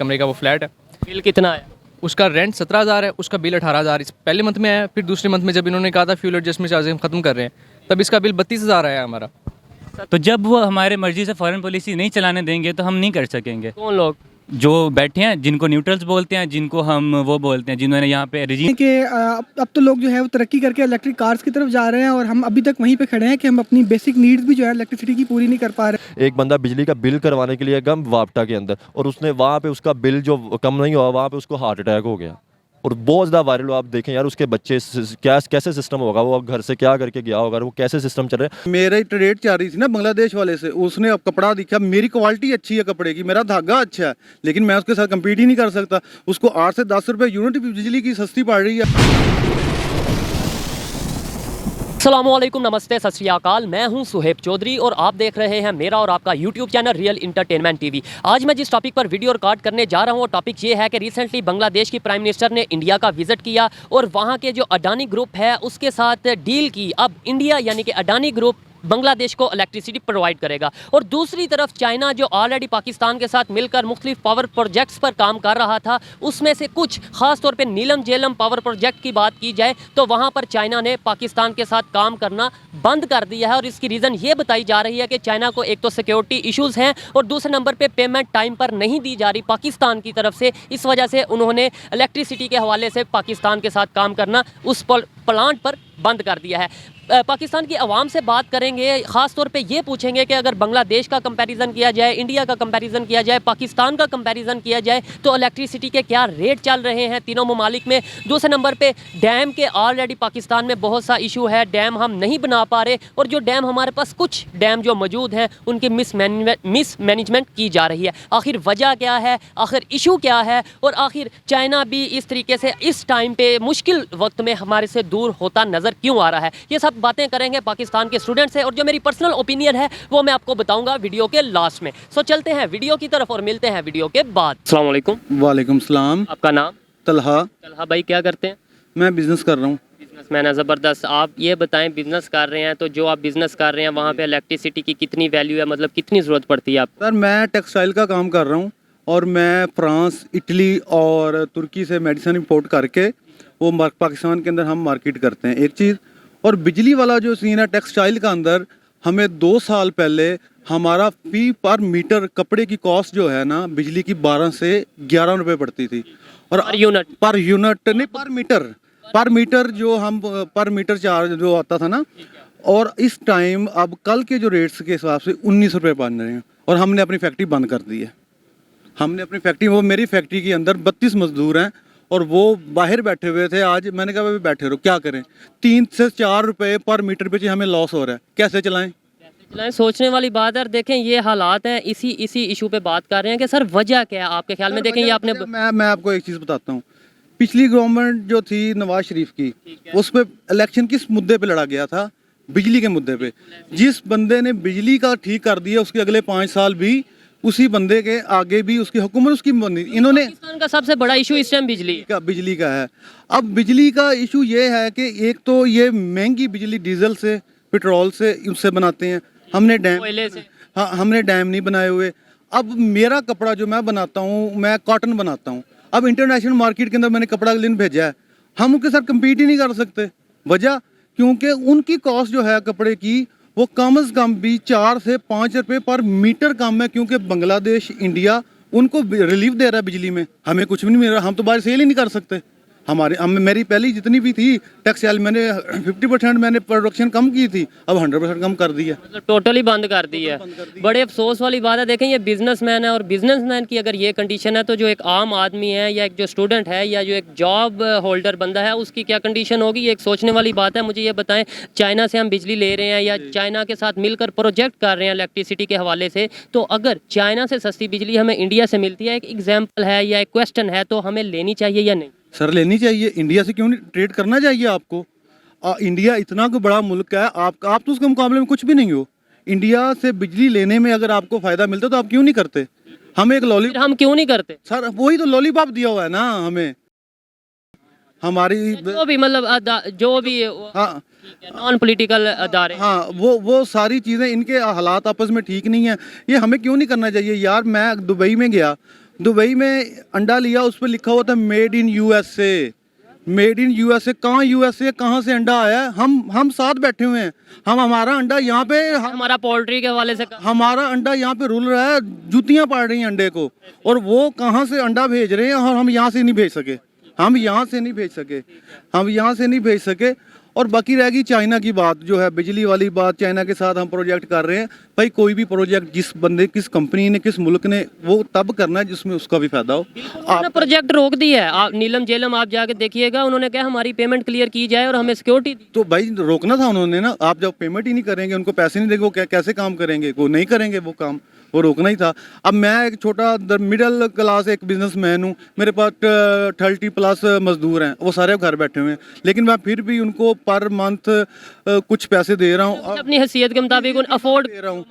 कमरे का वो फ्लैट है। बिल कितना आया? उसका रेंट 17,000 है, उसका बिल 18,000 इस पहले मंथ में आया। फिर दूसरे मंथ में जब इन्होंने कहा था फ्यूल एडजस्टमेंट चार्जेस हम खत्म कर रहे हैं, तब इसका बिल 32,000 आया हमारा। तो जब वो हमारे मर्जी से फॉरेन पॉलिसी नहीं चलाने देंगे तो हम नहीं कर सकेंगे। कौन लोग? जो बैठे हैं, जिनको न्यूट्रल्स बोलते हैं, जिनको हम वो बोलते हैं, जिन्होंने यहाँ पे रिजीम कि अब तो लोग जो है वो तरक्की करके इलेक्ट्रिक कार्स की तरफ जा रहे हैं और हम अभी तक वहीं पे खड़े हैं कि हम अपनी बेसिक नीड्स भी जो है इलेक्ट्रिसिटी की पूरी नहीं कर पा रहे। एक बंदा बिजली का बिल करवाने के लिए गया वापटा के अंदर, और उसने वहाँ पे उसका बिल जो कम नहीं हुआ, वहाँ पे उसको हार्ट अटैक हो गया और बहुत ज़्यादा वायरल हुआ। आप देखें यार उसके बच्चे क्या कैसे सिस्टम होगा, वो घर से क्या करके गया होगा, वो कैसे सिस्टम चल रहा है। मेरी ट्रेड चल रही थी ना बांग्लादेश वाले से, उसने अब कपड़ा दिखा, मेरी क्वालिटी अच्छी है कपड़े की, मेरा धागा अच्छा है, लेकिन मैं उसके साथ कम्पीट ही नहीं कर सकता। उसको 8 से 10 रुपये यूनिट बिजली की सस्ती पड़ रही है। अस्सलामुअलैकुम, नमस्ते, सत श्री अकाल। मैं हूं सुहेब चौधरी और आप देख रहे हैं मेरा और आपका YouTube channel real entertainment TV. आज मैं जिस टॉपिक पर वीडियो रिकॉर्ड करने जा रहा हूं वो टॉपिक ये है कि रिसेंटली बांग्लादेश की प्राइम मिनिस्टर ने इंडिया का विजिट किया और वहां के जो अडानी ग्रुप है उसके साथ डील की। अब इंडिया यानी कि अडानी ग्रुप बांग्लादेश को इलेक्ट्रिसिटी प्रोवाइड करेगा और दूसरी तरफ चाइना जो ऑलरेडी पाकिस्तान के साथ मिलकर मुख्तलिफ पावर प्रोजेक्ट्स पर काम कर रहा था, उसमें से कुछ खास तौर पे नीलम झेलम पावर प्रोजेक्ट की बात की जाए तो वहां पर चाइना ने पाकिस्तान के साथ काम करना बंद कर दिया है। और इसकी रीज़न ये बताई जा रही है कि चाइना को एक तो सिक्योरिटी इशूज़ हैं और दूसरे नंबर पर पेमेंट टाइम पर नहीं दी जा रही पाकिस्तान की तरफ से। इस वजह से उन्होंने इलेक्ट्रिसिटी के हवाले से पाकिस्तान के साथ काम करना उस प्लांट पर बंद कर दिया है। पाकिस्तान की आवाम से बात करेंगे, ख़ास तौर पे ये पूछेंगे कि अगर बांग्लादेश का कंपैरिजन किया जाए, इंडिया का कंपैरिजन किया जाए, पाकिस्तान का कंपैरिजन किया जाए तो इलेक्ट्रिसिटी के क्या रेट चल रहे हैं तीनों ममालिक में। दूसरे नंबर पे डैम के ऑलरेडी पाकिस्तान में बहुत सा इशू है, डैम हम नहीं बना पा रहे और जो डैम हमारे पास कुछ डैम जो मौजूद हैं उनकी मिसमैनेजमेंट की जा रही है। आखिर वजह क्या है, आखिर इशू क्या है और आखिर चाइना भी इस तरीके से इस टाइम पे मुश्किल वक्त में हमारे से दूर होता नज़र क्यों आ रहा है, ये सब बातें करेंगे पाकिस्तान के स्टूडेंट से। और जो मेरी पर्सनल ओपिनियन है वो मैं आपको बताऊंगा वीडियो के लास्ट में। सो चलते हैं वीडियो की तरफ और मिलते हैं वीडियो के बाद। अस्सलाम वालेकुम। वालेकुम सलाम। आपका नाम? तलहा। तलहा भाई, क्या करते हैं? मैं बिज़नेस कर रहा हूँ। बिजनेसमैन है, ज़बरदस्त। आप ये बताएं, बिजनेस कर रहे हैं तो जो आप बिजनेस कर रहे हैं वहाँ पे इलेक्ट्रिसिटी की कितनी वैल्यू है, मतलब कितनी ज़रूरत पड़ती है आपको? सर मैं टेक्सटाइल का काम कर रहा हूँ और मैं फ्रांस, इटली और तुर्की से मेडिसिन इंपोर्ट करके वो पाकिस्तान के अंदर हम मार्केट करते हैं, एक चीज़। और बिजली वाला जो सीन है टेक्सटाइल का अंदर, हमें 2 साल पहले हमारा फी पर मीटर कपड़े की कॉस्ट जो है ना बिजली की 12 से 11 रुपए पड़ती थी। और पर यूनिट नहीं, पर मीटर जो हम पर मीटर चार्ज जो आता था ना, और इस टाइम अब कल के जो रेट्स के हिसाब से 19 रुपये बन रहे हैं। और हमने अपनी फैक्ट्री बंद कर दी है। हमने अपनी फैक्ट्री, वो मेरी फैक्ट्री के अंदर 32 मजदूर हैं और वो बाहर बैठे हुए थे। आज मैंने कहा भाई बैठे रहो, क्या करें, 3 से 4 रुपए पर मीटर पे हमें लॉस हो रहा है, कैसे चलाएं? सोचने वाली बात है। देखें ये हालात हैं, इसी इशू पे बात कर रहे हैं कि सर वजह क्या है आपके ख्याल में? देखें ये आपने मैं आपको एक चीज़ बताता हूँ। पिछली गवर्नमेंट जो थी नवाज शरीफ की, उस पर इलेक्शन किस मुद्दे पे लड़ा गया था? बिजली के मुद्दे पे। जिस बंदे ने बिजली का ठीक कर दिया उसके अगले 5 साल भी उसी बंदे के आगे भी उसकी हुकूमत उसकी बनी। इन्होंने पाकिस्तान का सबसे बड़ा इशू इस टाइम बिजली का है। अब बिजली का इशू ये है कि एक तो ये महंगी बिजली डीजल से, पेट्रोल से उससे बनाते हैं। हमने डैम नहीं बनाए हुए। अब मेरा कपड़ा जो मैं बनाता हूँ, मैं कॉटन बनाता हूँ। अब इंटरनेशनल मार्केट के अंदर मैंने कपड़ा अगले दिन भेजा है, हम उनके साथ कम्पीट ही नहीं कर सकते। वजह क्योंकि उनकी कॉस्ट जो है कपड़े की वो कम से कम भी 4 से 5 रुपये पर मीटर कम है, क्योंकि बांग्लादेश, इंडिया उनको रिलीफ दे रहा है बिजली में, हमें कुछ भी नहीं मिल रहा। हम तो बाहर सेल ही नहीं कर सकते। मेरी पहली जितनी भी थी टेक्सटाइल, मैंने 50% मैंने प्रोडक्शन कम की थी, अब 100% कम कर दी है, मतलब टोटली बंद कर दी है। बड़े अफसोस वाली बात है। देखें ये बिजनेसमैन है और बिजनेसमैन की अगर ये कंडीशन है तो जो एक आम आदमी है या एक जो स्टूडेंट है या जो एक जॉब होल्डर बंदा है उसकी क्या कंडीशन होगी, ये एक सोचने वाली बात है। मुझे ये बताएं, चाइना से हम बिजली ले रहे हैं या चाइना के साथ मिलकर प्रोजेक्ट कर रहे हैं इलेक्ट्रिसिटी के हवाले से, तो अगर चाइना से सस्ती बिजली हमें इंडिया से मिलती है, एक एग्जाम्पल है या एक क्वेश्चन है, तो हमें लेनी चाहिए या नहीं? सर लेनी चाहिए। इंडिया से क्यों नहीं ट्रेड करना चाहिए आपको? इंडिया इतना कोई बड़ा मुल्क है, आप तो उसके मुकाबले में कुछ भी नहीं हो। इंडिया से बिजली लेने में अगर आपको फ़ायदा मिलता तो आप क्यों नहीं करते? हम क्यों नहीं करते? सर वही तो लॉलीपॉप दिया हुआ है ना हमें, हमारी जो भी मतलब जो भी नॉन पॉलिटिकल अदारे, हाँ वो सारी चीज़ें, इनके हालात आपस में ठीक नहीं है। ये हमें क्यों नहीं करना चाहिए यार? मैं दुबई में गया, दुबई में अंडा लिया, उस पर लिखा हुआ था made in USA. Made in USA, कहाँ यूएसए, कहाँ से अंडा आया है? हम साथ बैठे हुए हैं, हमारा अंडा यहाँ पे हमारा पोल्ट्री के हवाले से हमारा अंडा यहाँ पे रुल रहा है, जूतियाँ पड़ रही हैं अंडे को, और वो कहाँ से अंडा भेज रहे हैं और हम यहाँ से नहीं भेज सके, हम यहाँ से नहीं भेज सके। और बाकी रहेगी चाइना की बात, जो है बिजली वाली बात, चाइना के साथ हम प्रोजेक्ट कर रहे हैं। भाई कोई भी प्रोजेक्ट जिस बंदे, किस कंपनी ने, किस मुल्क ने, वो तब करना है जिसमें उसका भी फायदा हो। उन्होंने प्रोजेक्ट रोक दिया है। आप नीलम जेलम आप जाके देखिएगा, उन्होंने कहा हमारी पेमेंट क्लियर की जाए और हमें सिक्योरिटी दी। तो भाई रोकना था उन्होंने ना, आप जब पेमेंट ही नहीं करेंगे, उनको पैसे नहीं देंगे, वो कैसे काम करेंगे? वो नहीं करेंगे वो काम, वो रोकना ही था। अब मैं एक छोटा मिडिल क्लास एक बिजनेसमैन हूँ, मेरे पास 30+ मजदूर हैं, वो सारे घर बैठे हुए हैं, लेकिन मैं फिर भी उनको पर मंथ कुछ पैसे दे रहा हूँ, अपनी हैसियत के मुताबिक उन अफोर्ड दे रहा हूँ।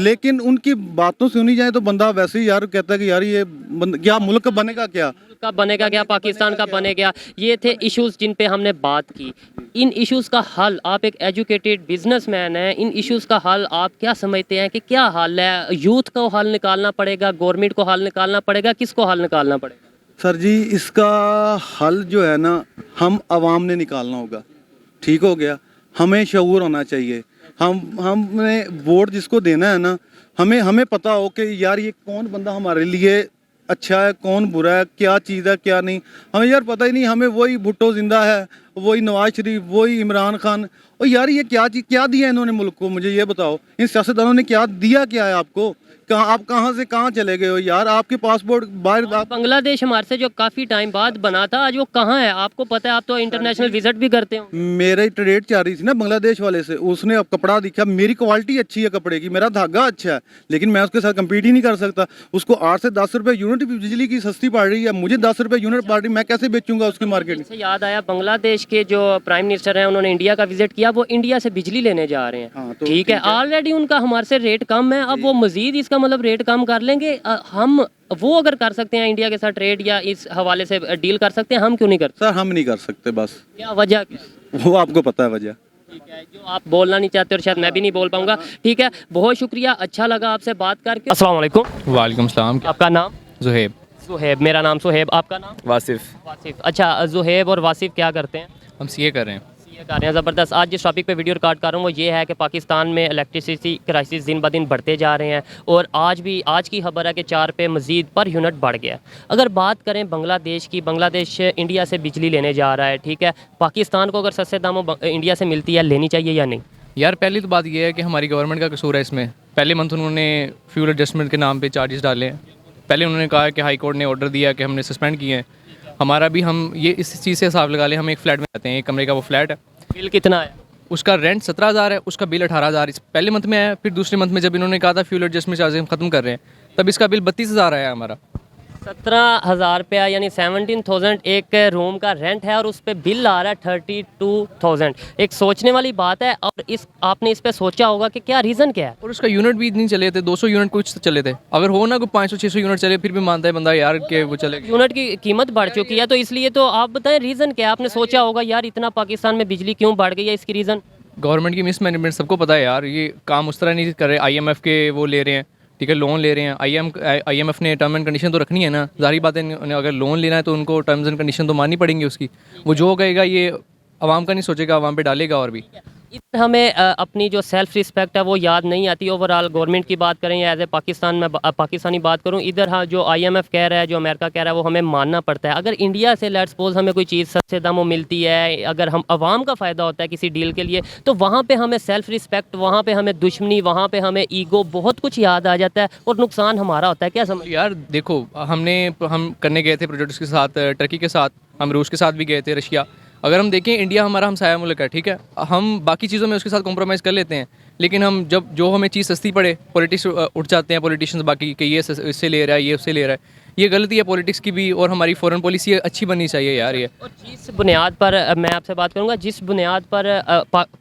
लेकिन उनकी बातों सुनी जाए तो बंदा वैसे ही यार कहता है कि यार ये क्या मुल्क बनेगा, क्या का बनेगा, क्या पाकिस्तान का बनेगा। ये थे इश्यूज जिन पे हमने बात की। इन इश्यूज का हल, आप एक एजुकेटेड बिजनेसमैन हैं, इन इश्यूज का हल आप क्या समझते हैं कि क्या हल है? यूथ को हल निकालना पड़ेगा, गवर्नमेंट को हल निकालना पड़ेगा, किसको हल निकालना पड़ेगा? सर जी, इसका हल जो है ना, हम आवाम ने निकालना होगा। ठीक हो गया, हमें शऊर होना चाहिए। हमने वोट जिसको देना है ना, हमें पता हो कि यार ये कौन बंदा हमारे लिए अच्छा है, कौन बुरा है, क्या चीज़ है, क्या नहीं, हमें यार पता ही नहीं। हमें वही भुट्टो जिंदा है, वही नवाज शरीफ, वही इमरान खान, और यार ये क्या चीज़, क्या दिया इन्होंने मुल्क को? मुझे ये बताओ, इन सियासतदानों ने क्या दिया, क्या है आपको? आप कहाँ से कहाँ चले गए हो यार? आपके पासपोर्ट बाहर बांग्लादेश हमारे से जो काफ़ी टाइम बाद बना था, आज वो कहाँ है आपको पता है? आप तो इंटरनेशनल विजिट भी करते हो। मेरी ट्रेड चल रही थी ना बांग्लादेश वाले से, उसने अब कपड़ा दिखा, मेरी क्वालिटी अच्छी है कपड़े की, मेरा धागा अच्छा है, लेकिन मैं उसके साथ कम्पीट ही नहीं कर सकता। उसको 8 से 10 रुपये यूनिट बिजली की सस्ती पड़ रही है, मुझे 10 रुपये यूनिट पड़ रही, मैं कैसे बेचूंगा उसकी मार्केट में? से याद आया, बांग्लादेश के जो प्राइम मिनिस्टर हैं उन्होंने इंडिया का विजिट किया, वो इंडिया से बिजली लेने जा रहे हैं। हाँ, तो ठीक है, ऑलरेडी उनका हमारे से रेट कम है, अब वो मजीद इसका मतलब रेट कम कर लेंगे। हम वो अगर कर सकते हैं इंडिया के साथ ट्रेड या इस हवाले से डील कर सकते हैं, हम क्यों नहीं करते? सर हम नहीं कर सकते, बस क्या वजह क्या है? वो आपको पता है वजह। ठीक है, जो आप बोलना नहीं चाहते और शायद मैं भी नहीं बोल पाऊंगा। ठीक है, बहुत शुक्रिया, अच्छा लगा आपसे बात करके। अस्सलाम वालेकुम। वालेकुम सलाम। आपका नाम? जुहेब। सुहेब, मेरा नाम सुहेब, आपका नाम? वासिफ। वासिफ। अच्छा, जुहेब और वासिफ क्या करते हैं? हम सीए कर रहे हैं। सीए कर रहे हैं, ज़बरदस्त। आज जिस टॉपिक पे वीडियो रिकॉर्ड कर रहा हूँ वो ये है कि पाकिस्तान में इलेक्ट्रिसिटी क्राइसिस दिन ब दिन बढ़ते जा रहे हैं, और आज की खबर है कि 4 पे मज़ीद पर यूनिट बढ़ गया। अगर बात करें बांग्लादेश की, बांग्लादेश इंडिया से बिजली लेने जा रहा है, ठीक है। पाकिस्तान को अगर सस्ते दामों इंडिया से मिलती है, लेनी चाहिए या नहीं? यार पहली तो बात ये है कि हमारी गवर्नमेंट का कसूर है इसमें। पहले मंथ उन्होंने फ्यूल एडजस्टमेंट के नाम पे चार्जेस डाले हैं। पहले उन्होंने कहा कि हाई कोर्ट ने ऑर्डर दिया कि हमने सस्पेंड किए हैं। हमारा भी, हम ये इस चीज़ से हिसाब लगा लें, हम एक फ्लैट में रहते हैं, एक कमरे का वो फ्लैट है। बिल कितना है? उसका रेंट 17,000 है, उसका बिल 18,000 पहले मंथ में आया। फिर दूसरे मंथ में जब इन्होंने कहा था फ्यूल एडजस्टमेंट चार्जेस हम ख़त्म कर रहे हैं, तब इसका बिल 32,000 आया हमारा। 17,000 रुपया यानी 17,000 एक रूम का रेंट है, और उस पर बिल आ रहा है 32,000। एक सोचने वाली बात है, और आपने इस पे सोचा होगा कि क्या रीज़न क्या है। और उसका यूनिट भी नहीं चले थे, 200 यूनिट कुछ चले थे। अगर हो ना कोई 500-600 यूनिट चले, फिर भी मानता है बंदा यार कि वो चले। यूनिट की कीमत बढ़ चुकी है, तो इसलिए तो आप बताएं रीज़न क्या है? आपने सोचा होगा यार इतना पाकिस्तान में बिजली क्यों बढ़ गई है, इसकी रीज़न? गवर्नमेंट की मिसमैनेजमेंट सबको पता है यार। ये काम उस तरह नहीं कर रहे। IMF के वो ले रहे हैं, ठीक है, लोन ले रहे हैं। IMF ने टर्म एंड कंडीशन तो रखनी है ना, जाहिर बात है। अगर लोन लेना है तो उनको टर्म्स एंड कंडीशन तो माननी पड़ेंगी उसकी। वो जो कहेगा ये आवाम का नहीं सोचेगा, आवाम पे डालेगा। और भी इधर हमें अपनी जो सेल्फ रिस्पेक्ट है वो याद नहीं आती। ओवरऑल गवर्नमेंट की बात करें या एज ए पाकिस्तान में पाकिस्तानी बात करूं, इधर हाँ जो IMF कह रहा है, जो अमेरिका कह रहा है, वो हमें मानना पड़ता है। अगर इंडिया से लेट्स सपोज हमें कोई चीज़ सस्ते दामों मिलती है, अगर हम आवाम का फ़ायदा होता है किसी डील के लिए, तो वहाँ पे हमें सेल्फ रिस्पेक्ट, वहाँ पे हमें दुश्मनी, वहाँ पे हमें ईगो, बहुत कुछ याद आ जाता है, और नुकसान हमारा होता है। क्या समझ? यार देखो, हम करने गए थे प्रोजेक्ट्स के साथ, टर्की के साथ, हम रूस के साथ भी गए थे, रशिया। अगर हम देखें, इंडिया हमारा हमसाया मुल्क है, ठीक है, हम बाकी चीज़ों में उसके साथ कॉम्प्रोमाइज़ कर लेते हैं, लेकिन हम जो हमें चीज़ सस्ती पड़े, पॉलिटिक्स उठ जाते हैं पॉलिटिशियंस बाकी कि ये इससे ले रहा है, ये उससे ले रहा है। ये गलती है पॉलिटिक्स की भी, और हमारी फॉरेन पॉलिसी अच्छी बननी चाहिए यार ये। और जिस बुनियाद पर मैं आपसे बात करूंगा, जिस बुनियाद पर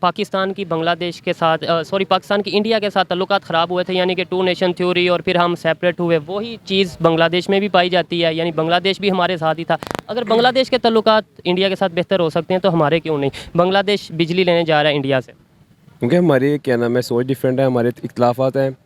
पाकिस्तान की बांग्लादेश के साथ पाकिस्तान की इंडिया के साथ तल्लुकात ख़राब हुए थे, यानी कि 2 नेशन थ्योरी, और फिर हम सेपरेट हुए, वही चीज़ बांग्लादेश में भी पाई जाती है, यानी बांग्लादेश भी हमारे साथ ही था। अगर बांग्लादेश के तल्लुकात इंडिया के साथ बेहतर हो सकते हैं, तो हमारे क्यों नहीं? बांग्लादेश बिजली लेने जा रहा है इंडिया से, क्योंकि हमारी क्या नाम है सोच डिफरेंट है, हमारे इख्तलाफात हैं,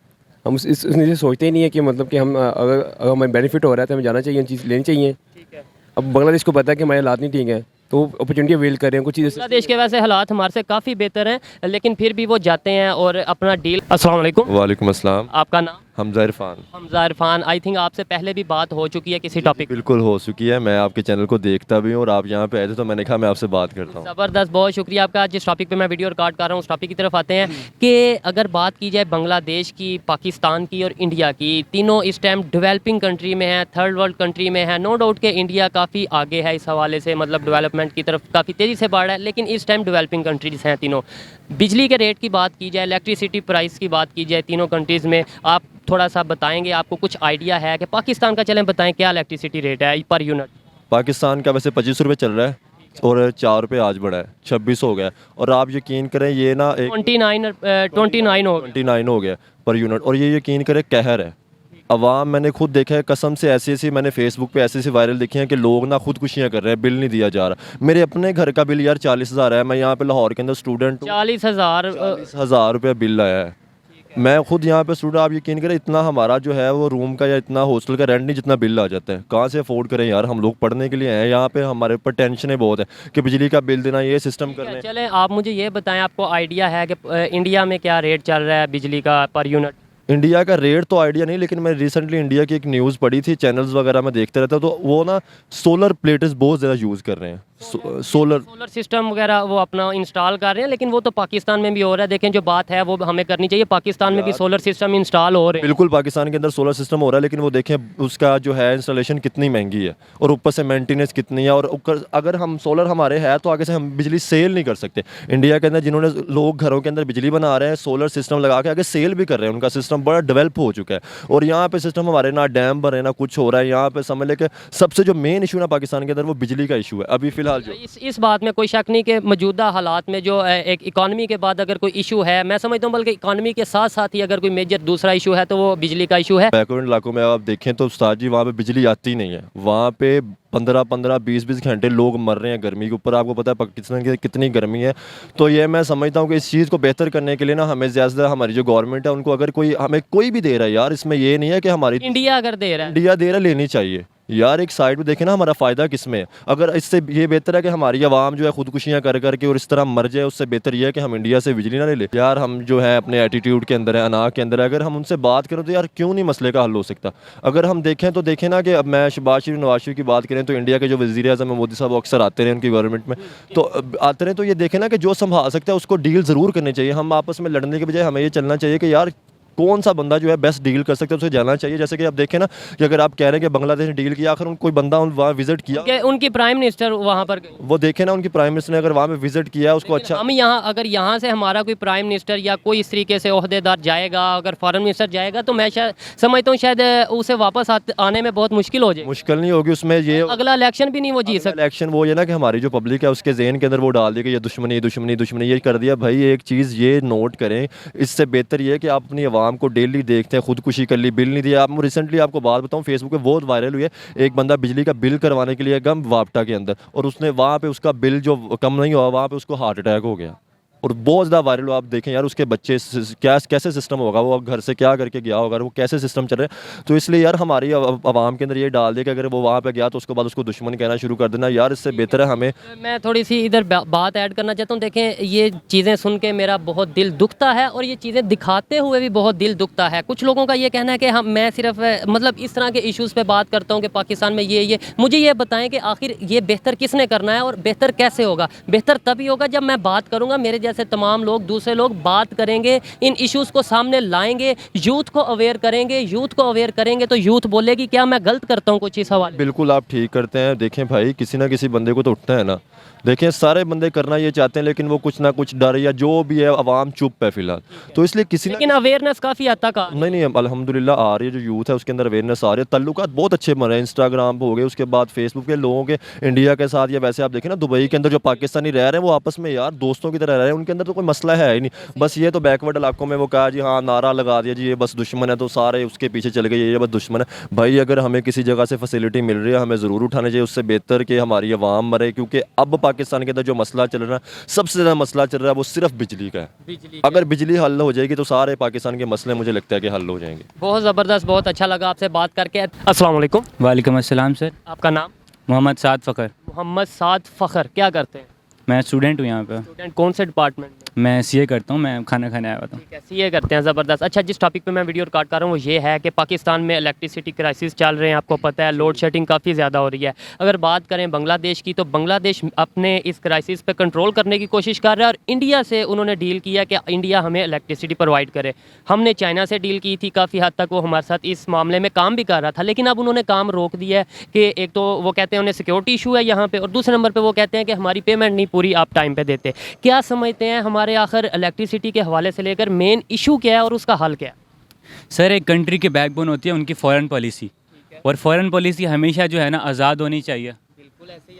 हम इस चीज़ सोचते ही नहीं है कि मतलब कि हम अगर हमें बेनिफिट हो रहा है तो हमें जाना चाहिए, चीज़ लेनी चाहिए। ठीक है। अब बांग्लादेश को पता है कि हमारे हालात नहीं ठीक है, तो अपॉर्चुनिटी अवेल कर रहे हैं कुछ चीज़ें। बांग्लादेश के वैसे हालात हमारे से काफ़ी बेहतर हैं, लेकिन फिर भी वो जाते हैं और अपना डील। अस्सलाम वालेकुम। वालेकुम अस्सलाम। आपका नाम? हमजा इरफान। हमजा इरफान। आई थिंक आपसे पहले भी बात हो चुकी है किसी टॉपिक। बिल्कुल हो चुकी है, मैं आपके चैनल को देखता भी हूँ और आप यहाँ पे आए थे तो मैंने कहा मैं आपसे बात करता हूँ। ज़बरदस्त, बहुत शुक्रिया आपका। जिस टॉपिक पे मैं वीडियो रिकॉर्ड कर रहा हूँ उस टॉपिक की तरफ आते हैं कि अगर बात की जाए बांग्लादेश की, पाकिस्तान की और इंडिया की, तीनों इस टाइम डेवलपिंग कंट्री में है, थर्ड वर्ल्ड कंट्री में है। नो डाउट कि इंडिया काफ़ी आगे है इस हवाले से, मतलब डेवलपमेंट की तरफ काफ़ी तेज़ी से बढ़ रहा है, लेकिन इस टाइम डेवलपिंग कंट्रीज़ हैं तीनों। बिजली के रेट की बात की जाए, इलेक्ट्रिसिटी प्राइस की बात की जाए तीनों कंट्रीज़ में, आप थोड़ा सा बताएंगे? आपको कुछ आइडिया है कि पाकिस्तान का? चलें बताएं क्या इलेक्ट्रिसिटी रेट है पर यूनिट? पाकिस्तान का वैसे 25 रुपये चल रहा है और 4 रुपये आज बढ़ा है, 26 हो गया। और आप यकीन करें ये ना एक 29 हो गया पर यूनिट। और ये यकीन करें कहर है अवाम। मैंने खुद देखा है कसम से, ऐसी मैंने फेसबुक पे ऐसी वायरल देखी हैं कि लोग ना खुदकुशियाँ कर रहे हैं, बिल नहीं दिया जा रहा। मेरे अपने घर का बिल यार 40,000 है। मैं यहाँ पे लाहौर के अंदर स्टूडेंट हूँ। 40,000 रुपया बिल आया है। मैं खुद यहाँ पे स्टूडेंट, आप यकीन करें इतना हमारा जो है वो रूम का या इतना हॉस्टल का रेंट नहीं जितना बिल आ जाता है। कहाँ से अफोर्ड करें यार, हम लोग पढ़ने के लिए हैं यहाँ पे, हमारे ऊपर टेंशनें बहुत है कि बिजली का बिल देना, ये सिस्टम करने। चलें आप मुझे ये बताएं, आपको आइडिया है कि इंडिया में क्या रेट चल रहा है बिजली का पर यूनिट? इंडिया का रेट तो आइडिया नहीं, लेकिन मैं रिसेंटली इंडिया की एक न्यूज़ पढ़ी थी, चैनल्स वगैरह में देखते रहता हूँ, तो वो ना सोलर प्लेट्स बहुत ज़्यादा यूज़ कर रहे हैं। सोलर सिस्टम वगैरह वो अपना इंस्टॉल कर रहे हैं, लेकिन वो तो पाकिस्तान में भी हो रहा है। देखें जो बात है वो हमें करनी चाहिए, पाकिस्तान में भी सोलर सिस्टम इंस्टॉल हो रहे हैं। बिल्कुल पाकिस्तान के अंदर सोलर सिस्टम हो रहा है, लेकिन वो देखें उसका जो है इंस्टॉलेशन कितनी महंगी है और ऊपर से मेंटेनेंस कितनी है। और अगर हम सोलर हमारे है तो आगे से हम बिजली सेल नहीं कर सकते। इंडिया के अंदर जिन्होंने लोग घरों के अंदर बिजली बना रहे हैं, सोलर सिस्टम लगा के आगे सेल भी कर रहे हैं, उनका सिस्टम बड़ा डेवलप हो चुका है। और यहाँ पे सिस्टम हमारे ना डैम भर रहे ना कुछ हो रहा है। यहाँ पे समझ लेके सबसे जो मेन इशू ना पाकिस्तान के अंदर वो बिजली का इशू है अभी फिलहाल। जो इस बात में कोई शक नहीं कि मौजूदा हालात में जो एक इकॉनमी के बाद अगर कोई इशू है, मैं समझता हूँ बल्कि इकॉनमी के साथ साथ ही अगर कोई मेजर दूसरा इशू है तो वो बिजली का इशू है। बैकवर्ड इलाकों में आप देखें तो उस्ताद जी वहाँ पे बिजली आती नहीं है। वहाँ पे 15-15, 20-20 घंटे लोग मर रहे हैं गर्मी के ऊपर। आपको पता है पाकिस्तान की कितनी गर्मी है। तो ये मैं समझता हूँ कि इस चीज़ को बेहतर करने के लिए ना हमें ज़्यादा से ज़्यादा हमारी जो गवर्नमेंट है उनको, अगर कोई हमें कोई भी दे रहा है यार, इसमें ये नहीं है कि हमारी इंडिया अगर दे रहा है, इंडिया दे रहा है, लेनी चाहिए यार। एक साइड पे देखें ना हमारा फ़ायदा किस में है। अगर इससे ये बेहतर है कि हमारी आवाम जो है खुदकुशियाँ कर करके और इस तरह मर जाए, उससे बेहतर ये है कि हम इंडिया से बिजली ना ले ले। यार हम जो है अपने एटीट्यूड के अंदर है, अना के अंदर है, अगर हम उनसे बात करें तो यार क्यों नहीं मसले का हल हो सकता। अगर हम देखें तो देखें ना कि अब मैं शहबाज शरीफ, नवाज शरीफ की बात करें तो इंडिया के जो वज़ीर आज़म है मोदी साहब, वो अक्सर आते रहे उनकी गवर्नमेंट में, तो आते रहे, तो ये देखें ना कि जो संभाल सकता है उसको डील ज़रूर करनी चाहिए। हम आपस में लड़ने के बजाय हमें ये चलना चाहिए कि यार कौन सा बंदा जो है बेस्ट डील कर सकता है उसे जाना चाहिए। जैसे कि आप देखें ना कि अगर आप कह रहे हैं कि बांग्लादेश ने डील किया, आखिर कोई बंदा वहाँ विजिट किया, उनकी प्राइम मिनिस्टर वहाँ पर गए, वो देखे ना उनकी प्राइम मिनिस्टर ने अगर वहाँ पे विजिट किया उसको अच्छा। हम यहाँ अगर यहाँ से हमारा कोई प्राइम मिनिस्टर या कोई इस तरीके से ओहदेदार जाएगा, अगर फॉरेन मिनिस्टर जाएगा, तो मैं समझता हूँ शायद उसे वापस आने में बहुत मुश्किल हो जाए। मुश्किल नहीं होगी उसमें, ये अगला इलेक्शन भी नहीं वो जीत सकता। इलेक्शन वो ये ना कि हमारी जो पब्लिक है उसके जहन के अंदर वो डाल दिया कि ये दुश्मनी दुश्मनी दुश्मनी ये कर दिया। भाई एक चीज़ ये नोट करें, इससे बेहतर ये है कि आप अपनी आवाम को डेली देखते हैं खुदकुशी कर ली, बिल नहीं दिया। आप रिसेंटली आपको बात बताऊं, फेसबुक पे बहुत वायरल हुई है, एक बंदा बिजली का बिल करवाने के लिए गया वापटा के अंदर और उसने वहाँ पे उसका बिल जो कम नहीं हुआ, वहाँ पे उसको हार्ट अटैक हो गया और बहुत ज़्यादा वायरल हुआ। आप देखें यार उसके बच्चे क्या कैसे सिस्टम होगा, वो घर से क्या करके गया होगा, वो कैसे सिस्टम चल रहा है। तो इसलिए यार हमारी आवाम के अंदर ये डाल दे कि अगर वो वहाँ पे गया तो उसके बाद उसको दुश्मन कहना शुरू कर देना, यार इससे बेहतर है हमें। मैं थोड़ी सी इधर बात ऐड करना चाहता हूँ। देखें ये चीज़ें सुन के मेरा बहुत दिल दुखता है और ये चीज़ें दिखाते हुए भी बहुत दिल दुखता है। कुछ लोगों का ये कहना है कि मैं सिर्फ मतलब इस तरह के इशूज़ पे बात करता हूँ कि पाकिस्तान में ये मुझे ये बताएं कि आखिर ये बेहतर किसने करना है और बेहतर कैसे होगा। बेहतर तभी होगा जब मैं बात करूँगा, मेरे जैसे तमाम लोग, दूसरे लोग बात करेंगे, इन इश्यूज़ को सामने लाएंगे, यूथ को अवेयर करेंगे। यूथ को अवेयर करेंगे तो यूथ बोलेगी क्या मैं गलत करता हूँ कुछ इस हवाले। बिल्कुल आप ठीक करते हैं। देखें भाई किसी ना किसी बंदे को तो उठना है ना। देखें सारे बंदे करना ये चाहते हैं, लेकिन वो कुछ ना कुछ डर या जो भी है अवाम चुप है फिलहाल, तो इसलिए किसी लेकिन अवेयरनेस काफ़ी हद तक नहीं अल्हम्दुलिल्लाह आ रही है। जो यूथ है उसके अंदर अवेयरनेस आ रही है, तल्लुकात बहुत अच्छे बन रहे हैं। इंस्टाग्राम पे हो गए, उसके बाद फेसबुक के लोगों के इंडिया के साथ, या वैसे आप देखें ना दुबई के अंदर जो पाकिस्तानी रह रहे हैं वो आपस में यार दोस्तों की तरह रह रहे हैं। उनके अंदर तो कोई मसला है ही नहीं। बस ये तो बैकवर्ड इलाकों में वो कहा जी हाँ नारा लगा दिया जी ये बस दुश्मन है, तो सारे उसके पीछे चले गए ये बस दुश्मन है। भाई अगर हमें किसी जगह से फैसिलिटी मिल रही है हमें ज़रूर उठाना चाहिए, उससे बेहतर कि हमारी आवाम मरे। क्योंकि अब पाकिस्तान के अंदर जो मसला चल रहा है, सबसे ज़्यादा मसला चल रहा है वो सिर्फ बिजली का है। अगर बिजली हल हो जाएगी तो सारे पाकिस्तान के मसले मुझे लगता है कि हल हो जाएंगे। बहुत ज़बरदस्त, बहुत अच्छा लगा आपसे बात करके। अस्सलाम वालेकुम। वालेकुम अस्सलाम सर। आपका नाम? मोहम्मद साद फ़खर। मोहम्मद साद फ़खर। क्या करते हैं? मैं स्टूडेंट हूँ यहाँ पे। स्टूडेंट कौन से डिपार्टमेंट में? मैं सीए करता हूँ, मैं खाना खाने आया हुआ था। ठीक है, सीए करते हैं, ज़बरदस्त। अच्छा, जिस टॉपिक पे मैं वीडियो रिकॉर्ड कर रहा हूँ वो ये है कि पाकिस्तान में इलेक्ट्रिसिटी क्राइसिस चल रहे हैं, आपको पता है लोड शेडिंग काफ़ी ज़्यादा हो रही है। अगर बात करें बांग्लादेश की तो बांग्लादेश अपने इस क्राइसिस पे कंट्रोल करने की कोशिश कर रहा है और इंडिया से उन्होंने डील किया कि इंडिया हमें इलेक्ट्रिसिटी प्रोवाइड करे। हमने चाइना से डील की थी, काफ़ी हद तक वो हमारे साथ इस मामले में काम भी कर रहा था, लेकिन अब उन्होंने काम रोक दिया है कि एक तो वो कहते हैं उन्हें सिक्योरिटी इशू है यहाँ पर, और दूसरे नंबर पर वो कहते हैं कि हमारी पेमेंट नहीं पूरी आप टाइम पर देते। क्या समझते हैं हमारे आखिर इलेक्ट्रिसिटी के हवाले से लेकर मेन इशू क्या है और उसका हल क्या है? सर एक कंट्री की बैकबोन होती है उनकी फॉरेन पॉलिसी, और फॉरेन पॉलिसी हमेशा जो है ना आज़ाद होनी चाहिए,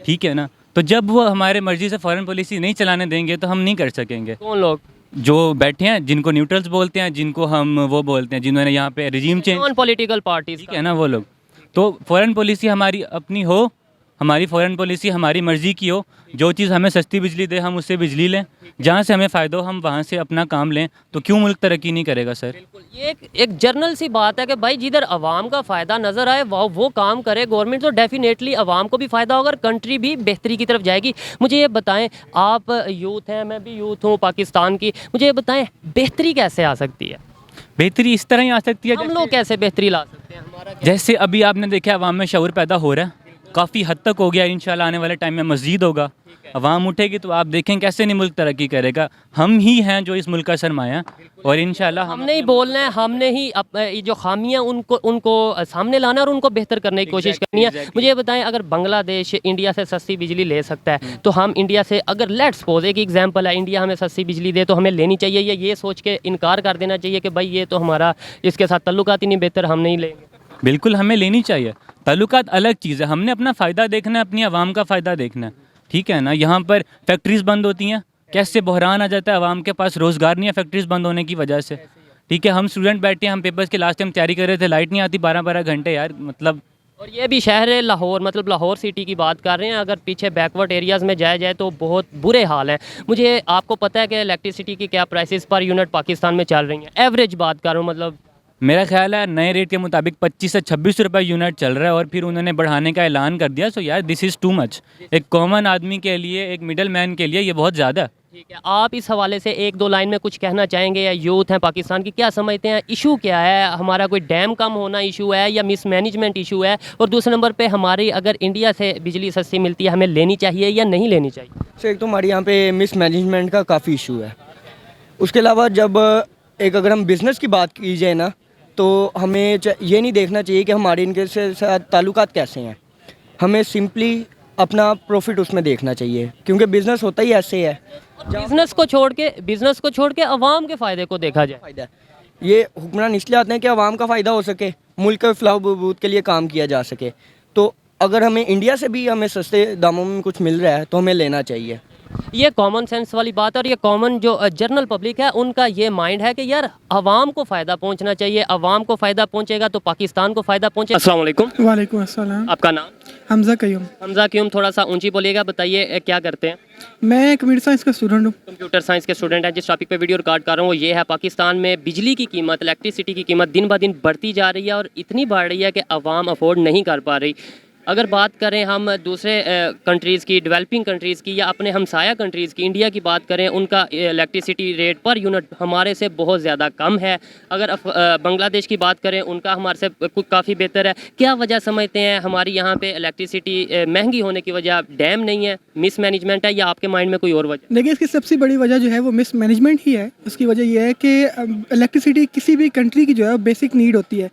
ठीक है ना। तो जब वो हमारे मर्जी से फॉरेन पॉलिसी नहीं चलाने देंगे तो हम नहीं कर सकेंगे। कौन लोग? जो बैठे हैं जिनको न्यूट्रल्स बोलते हैं, जिनको हम वो बोलते हैं, जिन्होंने यहाँ पे regime change, non political parties, ठीक है ना, वो लोग। तो फॉरेन पॉलिसी हमारी अपनी हो, हमारी फॉरेन पॉलिसी हमारी मर्ज़ी की हो, जो चीज़ हमें सस्ती बिजली दे हम उससे बिजली लें, जहाँ से हमें फ़ायदा हो हम वहाँ से अपना काम लें, तो क्यों मुल्क तरक्की नहीं करेगा सर? ये एक जर्नल सी बात है कि भाई जिधर आवाम का फ़ायदा नज़र आए वो काम करे गवर्नमेंट, तो डेफिनेटली आवाम को भी फ़ायदा होगा और कंट्री भी बेहतरी की तरफ जाएगी। मुझे ये बताएं, आप यूथ हैं, मैं भी यूथ हूँ पाकिस्तान की, मुझे ये बताएं बेहतरी कैसे आ सकती है? बेहतरी इस तरह ही आ सकती है, हम लोग कैसे बेहतरी ला सकते हैं? हमारा जैसे अभी आपने देखा अवाम में शऊर पैदा हो रहा है, काफ़ी हद तक हो गया, इंशाल्लाह आने वाले टाइम में मज़ीद होगा। अवाम उठेगी तो आप देखें कैसे नहीं मुल्क तरक्की करेगा। हम ही हैं जो इस मुल्क का सरमाया, और इंशाल्लाह हमने ही बोलना है, हमने ही ये जो खामियां उनको सामने लाना और उनको बेहतर करने की कोशिश करनी है। मुझे ये बताएं, अगर बांग्लादेश इंडिया से सस्ती बिजली ले सकता है तो हम इंडिया से, अगर लेट्स सपोज एक एग्जांपल है, इंडिया हमें सस्ती बिजली दे तो हमें लेनी चाहिए, या ये सोच के इनकार कर देना चाहिए कि भाई ये तो हमारा इसके साथ तल्लुकात ही नहीं बेहतर, हम नहीं लेंगे? बिल्कुल हमें लेनी चाहिए। ताल्लुकात अलग चीज़ है, हमने अपना फ़ायदा देखना है, अपनी आवाम का फ़ायदा देखना है, ठीक है ना। यहाँ पर फैक्ट्रीज़ बंद होती हैं, कैसे बहरान आ जाता है, आवाम के पास रोज़गार नहीं है फैक्ट्रीज़ बंद होने की वजह से, ठीक है। हम स्टूडेंट बैठे हैं, हम पेपर्स के लास्ट टाइम तैयारी कर रहे थे, लाइट नहीं आती 12-12 घंटे यार, मतलब। और ये भी शहर है लाहौर, मतलब लाहौर सिटी की बात कर रहे हैं, अगर पीछे बैकवर्ड एरियाज़ में जाया जाए तो बहुत बुरे हाल हैं। मुझे आपको पता है कि इलेक्ट्रिसिटी की क्या प्राइसेस पर यूनिट पाकिस्तान में चल रही हैं? एवरेज बात कर रहा हूँ, मतलब मेरा ख्याल है नए रेट के मुताबिक 25 से 26 रुपये यूनिट चल रहा है, और फिर उन्होंने बढ़ाने का ऐलान कर दिया। सो यार दिस इज़ टू मच, एक कॉमन आदमी के लिए, एक मिडल मैन के लिए ये बहुत ज़्यादा। ठीक है, आप इस हवाले से एक दो लाइन में कुछ कहना चाहेंगे? या यूथ हैं पाकिस्तान की, क्या समझते हैं इशू क्या है? हमारा कोई डैम कम होना इशू है या मिसमैनेजमेंट इशू है? और दूसरे नंबर पे हमारी अगर इंडिया से बिजली सस्ती मिलती है हमें लेनी चाहिए या नहीं लेनी चाहिए? सर एक तो हमारे यहाँ पे मिसमैनेजमेंट का काफ़ी इशू है। उसके अलावा जब अगर हम बिज़नेस की बात की जाए ना, तो हमें ये नहीं देखना चाहिए कि हमारे इनके साथ ताल्लुकात कैसे हैं, हमें सिंपली अपना प्रॉफिट उसमें देखना चाहिए, क्योंकि बिज़नेस होता ही ऐसे है। बिज़नेस को छोड़ के अवाम के फ़ायदे को देखा जाए। फ़ायदा ये हुक्मरान इसलिए आते हैं कि अवाम का फ़ायदा हो सके, मुल्क के फलाह बहबूद के लिए काम किया जा सके। तो अगर हमें इंडिया से भी हमें सस्ते दामों में कुछ मिल रहा है तो हमें लेना चाहिए। ये कॉमन सेंस वाली बात है, और ये कॉमन जो जनरल पब्लिक है उनका ये माइंड है कि यार अवाम को फ़ायदा पहुंचना चाहिए, अवाम को फ़ायदा पहुंचेगा तो पाकिस्तान को फ़ायदा पहुंचेगा। अस्सलाम वालेकुम। वालेकुम अस्सलाम। आपका नाम? हमज़ा कयूम। हमज़ा क्यूम, थोड़ा सा ऊंची बोलिएगा, बताइए क्या करते हैं? मैं कंप्यूटर साइंस का स्टूडेंट हूँ। कंप्यूटर साइंस के स्टूडेंट हैं। जिस टॉपिक पे वीडियो रिकॉर्ड कर रहा हूँ वो ये है, पाकिस्तान में बिजली की कीमत, इलेक्ट्रिसिटी की कीमत दिन ब दिन बढ़ती जा रही है, और इतनी बढ़ रही है कि अवाम अफोर्ड नहीं कर पा रही। अगर बात करें हम दूसरे कंट्रीज़ की, डेवलपिंग कंट्रीज़ की, या अपने हमसाया कंट्रीज़ की, इंडिया की बात करें, उनका इलेक्ट्रिसिटी रेट पर यूनिट हमारे से बहुत ज़्यादा कम है। अगर बांग्लादेश की बात करें, उनका हमारे से काफ़ी बेहतर है। क्या वजह समझते हैं हमारी यहाँ पे इलेक्ट्रिसिटी महंगी होने की वजह? डैम नहीं है, मिसमैनेजमेंट है, या आपके माइंड में कोई और वजह? देखिए, इसकी सबसे बड़ी वजह जो है वो मिसमैनेजमेंट ही है। उसकी वजह यह है कि इलेक्ट्रिसिटी किसी भी कंट्री की जो है बेसिक नीड होती है।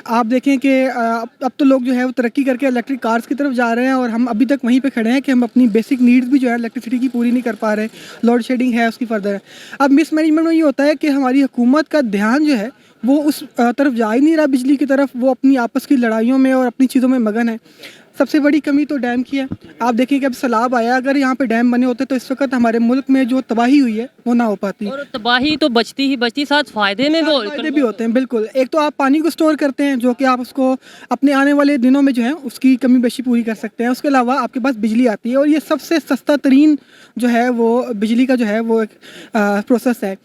आप देखें कि अब तो लोग जो है वो तरक्की करके इलेक्ट्रिक कार्स की तरफ जा रहे हैं, और हम अभी तक वहीं पे खड़े हैं कि हम अपनी बेसिक नीड्स भी जो है इलेक्ट्रिसिटी की पूरी नहीं कर पा रहे। लोड शेडिंग है, उसकी फर्दर है। अब मिसमैनेजमेंट में ये होता है कि हमारी हुकूमत का ध्यान जो है वो उस तरफ जा ही नहीं रहा बिजली की तरफ, वो अपनी आपस की लड़ाइयों में और अपनी चीज़ों में मगन है। सबसे बड़ी कमी तो डैम की है। आप देखिए कि अब सैलाब आया, अगर यहाँ पे डैम बने होते तो इस वक्त हमारे मुल्क में जो तबाही हुई है वो ना हो पाती। और तबाही तो बचती ही बचती, साथ फायदे में वो फायदे भी होते हैं, बिल्कुल। एक तो आप पानी को स्टोर करते हैं जो कि आप उसको अपने आने वाले दिनों में जो है उसकी कमी बेशी पूरी कर सकते हैं। उसके अलावा आपके पास बिजली आती है और ये सबसे सस्ता तरीन जो है वो बिजली का जो है वो एक प्रोसेस है।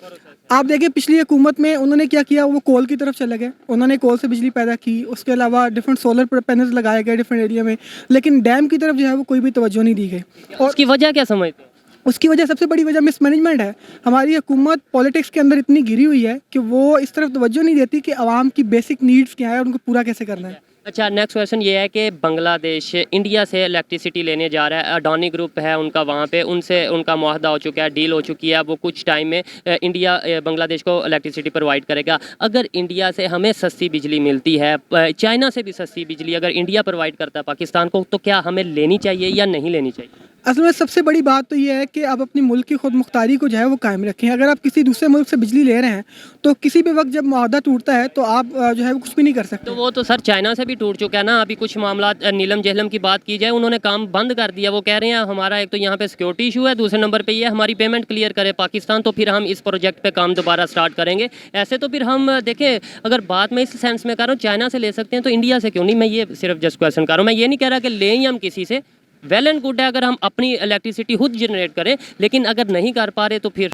आप देखिए पिछली हुकूमत में उन्होंने क्या किया, वो कोल की तरफ चले गए, उन्होंने कोल से बिजली पैदा की। उसके अलावा डिफरेंट सोलर पैनल्स लगाए गए डिफरेंट एरिया में, लेकिन डैम की तरफ जो है वो कोई भी तवज्जो नहीं दी गई। और उसकी वजह क्या समझते हैं? उसकी वजह, सबसे बड़ी वजह मिसमैनेजमेंट है। हमारी हुकूमत पॉलिटिक्स के अंदर इतनी घिरी हुई है कि वो इस तरफ तवज्जो नहीं देती कि आवाम की बेसिक नीड्स क्या है और उनको पूरा कैसे करना है। अच्छा, नेक्स्ट क्वेश्चन ये है कि बांग्लादेश इंडिया से इलेक्ट्रिसिटी लेने जा रहा है। अडानी ग्रुप है उनका, वहाँ पे उनसे उनका मुआहदा हो चुका है, डील हो चुकी है। वो कुछ टाइम में इंडिया बांग्लादेश को इलेक्ट्रिसिटी प्रोवाइड करेगा। अगर इंडिया से हमें सस्ती बिजली मिलती है, चाइना से भी सस्ती बिजली अगर इंडिया प्रोवाइड करता है पाकिस्तान को, तो क्या हमें लेनी चाहिए या नहीं लेनी चाहिए? असल में सबसे बड़ी बात तो ये है कि आप अपनी मुल्क की खुद मुख्तारी को जो है वो कायम रखें। अगर आप किसी दूसरे मुल्क से बिजली ले रहे हैं तो किसी भी वक्त जब मुआहदा टूटता है तो आप जो है वो कुछ भी नहीं कर सकते। तो वो तो सर चाइना से भी टूट चुका है ना। अभी कुछ मामला नीलम जहलम की बात की जाए, उन्होंने काम बंद कर दिया। वो कह रहे हैं हमारा एक तो यहाँ पे सिक्योरिटी इशू है, दूसरे नंबर पे ये हमारी पेमेंट क्लियर करे पाकिस्तान, तो फिर हम इस प्रोजेक्ट पे काम दोबारा स्टार्ट करेंगे। ऐसे तो फिर हम देखें, अगर बात मैं इस सेंस में कर रहा हूँ चाइना से ले सकते हैं तो इंडिया से क्यों नहीं? मैं ये सिर्फ जस्ट क्वेश्चन कर रहा हूँ। मैं ये नहीं कह रहा कि लें ही हम किसी से, वेल एंड गुड है अगर हम अपनी इलेक्ट्रिसिटी खुद जनरेट करें, लेकिन अगर नहीं कर पा रहे तो फिर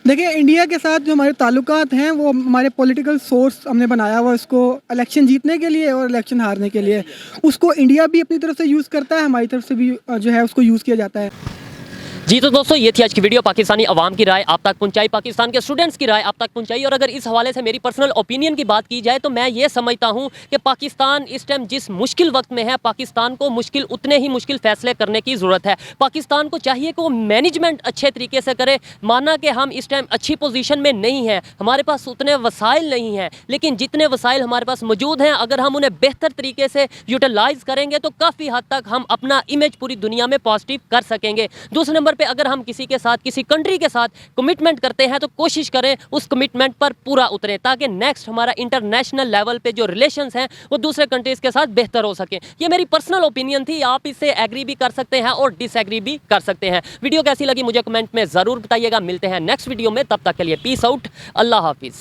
देखिए इंडिया के साथ जो हमारे ताल्लुकात हैं वो हमारे पॉलिटिकल सोर्स हमने बनाया हुआ इसको इलेक्शन जीतने के लिए और इलेक्शन हारने के लिए। उसको इंडिया भी अपनी तरफ से यूज़ करता है, हमारी तरफ से भी जो है उसको यूज़ किया जाता है। जी तो दोस्तों ये थी आज की वीडियो। पाकिस्तानी अवाम की राय आप तक पहुंचाई, पाकिस्तान के स्टूडेंट्स की राय आप तक पहुंचाई। और अगर इस हवाले से मेरी पर्सनल ओपिनियन की बात की जाए तो मैं ये समझता हूं कि पाकिस्तान इस टाइम जिस मुश्किल वक्त में है, पाकिस्तान को उतने ही मुश्किल फैसले करने की ज़रूरत है। पाकिस्तान को चाहिए कि वो मैनेजमेंट अच्छे तरीके से करे। माना कि हम इस टाइम अच्छी पोजीशन में नहीं हैं, हमारे पास उतने वसाइल नहीं हैं, लेकिन जितने वसाइल हमारे पास मौजूद हैं अगर हम उन्हें बेहतर तरीके से यूटिलाइज़ करेंगे तो काफ़ी हद तक हम अपना इमेज पूरी दुनिया में पॉजिटिव कर सकेंगे। दूसरे नंबर पर अगर हम किसी के साथ, किसी कंट्री के साथ कमिटमेंट करते हैं तो कोशिश करें उस कमिटमेंट पर पूरा उतरें, ताकि नेक्स्ट हमारा इंटरनेशनल लेवल पे जो रिलेशंस हैं वो दूसरे कंट्रीज के साथ बेहतर हो सके। ये मेरी पर्सनल ओपिनियन थी, आप इससे एग्री भी कर सकते हैं और डिसएग्री भी कर सकते हैं। वीडियो कैसी लगी मुझे कमेंट में ज़रूर बताइएगा। मिलते हैं नेक्स्ट वीडियो में, तब तक के लिए पीस आउट, अल्लाह हाफिज़।